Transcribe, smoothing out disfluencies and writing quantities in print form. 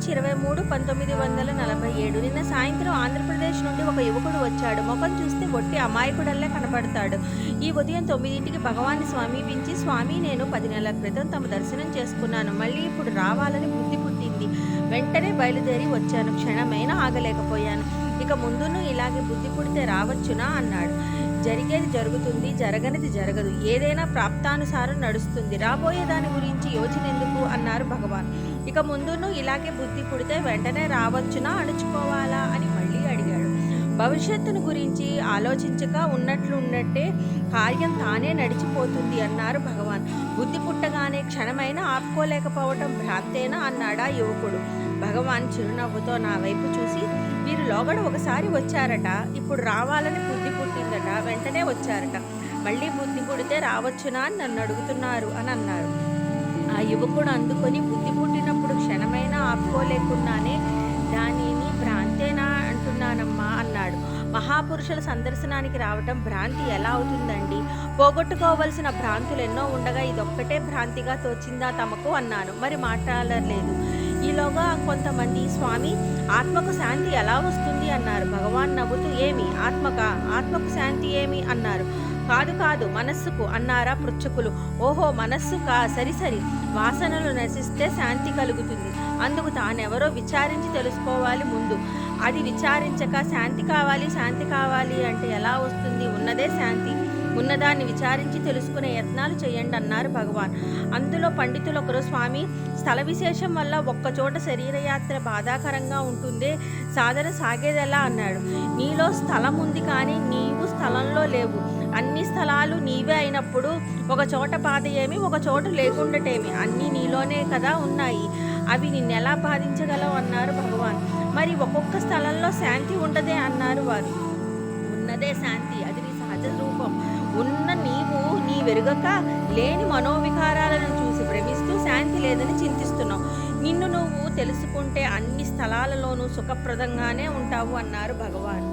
మార్చి 23, 1947. నిన్న సాయంత్రం ఆంధ్రప్రదేశ్ నుండి ఒక యువకుడు వచ్చాడు. ముఖం చూస్తే ఒట్టి అమాయకుడల్లే కనపడతాడు. ఈ ఉదయం 9ంటికి భగవాన్ని సమీపించి, స్వామి, నేను 10 నెలల క్రితం తమ దర్శనం చేసుకున్నాను. మళ్ళీ ఇప్పుడు రావాలని బుద్ధి పుట్టింది. వెంటనే బయలుదేరి వచ్చాను. క్షణమైనా ఆగలేకపోయాను. ఇక ముందును ఇలాగే బుద్ధి పుడితే రావచ్చునా అన్నాడు. జరిగేది జరుగుతుంది, జరగనిది జరగదు. ఏదైనా ప్రాప్తానుసారం నడుస్తుంది. రాబోయే దాని గురించి యోచన ఎందుకు అన్నారు భగవాన్. ఇక ముందును ఇలాగే బుద్ధి పుడితే వెంటనే రావచ్చునా, అణుచుకోవాలా అని మళ్ళీ అడిగాడు. భవిష్యత్తును గురించి ఆలోచించక ఉన్నట్లున్నట్టే కార్యం తానే నడిచిపోతుంది అన్నారు భగవాన్. బుద్ధి పుట్టగానే క్షణమైనా ఆపుకోలేకపోవటం భ్రాంతేనా అన్నాడా యువకుడు. భగవాన్ చిరునవ్వుతో నా వైపు చూసి, మీరు లోగడ ఒకసారి వచ్చారట, ఇప్పుడు రావాలని బుద్ధి పుట్టిందట, వెంటనే వచ్చారట, మళ్ళీ బుద్ధి పుడితే రావచ్చునా అని నన్ను అడుగుతున్నారు అని అన్నారు. ఆ యువకుడు అందుకొని, బుద్ధి పుట్టినప్పుడు క్షణమైనా ఆపుకోలేకున్నానే, దానిని భ్రాంతేనా అంటున్నానమ్మా అన్నాడు. మహాపురుషుల సందర్శనానికి రావటం భ్రాంతి ఎలా అవుతుందండి? పోగొట్టుకోవలసిన భ్రాంతులు ఎన్నో ఉండగా ఇదొక్కటే భ్రాంతిగా తోచిందా తమకు అన్నాను. మరి మాట్లాడలేదు. ఈలోగా కొంతమంది, స్వామి, ఆత్మకు శాంతి ఎలా వస్తుంది అన్నారు. భగవాన్ నవ్వుతూ, ఏమి ఆత్మకు శాంతి ఏమి అన్నారు. కాదు మనస్సుకు అన్నారా పృచ్ఛకులు. ఓహో, మనస్సుకా, సరి వాసనలు నశిస్తే శాంతి కలుగుతుంది. అందుకు తానెవరో విచారించి తెలుసుకోవాలి ముందు. అది విచారించక శాంతి కావాలి అంటే ఎలా వస్తుంది? ఉన్నదే శాంతి. ఉన్నదాన్ని విచారించి తెలుసుకునే యత్నాలు చేయండి అన్నారు భగవాన్. అందులో పండితులు ఒకరు, స్వామి, స్థల విశేషం వల్ల ఒక్కచోట శరీరయాత్ర బాధాకరంగా ఉంటుందే, సాధన సాగేదెలా అన్నాడు. నీలో స్థలం ఉంది, కానీ నీవు స్థలంలో లేవు. అన్ని స్థలాలు నీవే అయినప్పుడు ఒక చోట బాధ ఏమి, ఒక చోట లేకుండాటేమి? అన్నీ నీలోనే కదా ఉన్నాయి. అవి నిన్నెలా బాధించగలవు అన్నారు భగవాన్. మరి ఒక్కొక్క స్థలంలో శాంతి ఉండదే అన్నారు వారు. ఉన్నదే శాంతి, అది నీ సహజ రూపం. ఉన్న నీవు నీ వెరుగక లేని మనోవికారాలను చూసి భ్రమిస్తూ శాంతి లేదని చింతిస్తున్నావు. నిన్ను నువ్వు తెలుసుకుంటే అన్ని స్థలాలలోనూ సుఖప్రదంగానే ఉంటావు అన్నారు భగవాన్.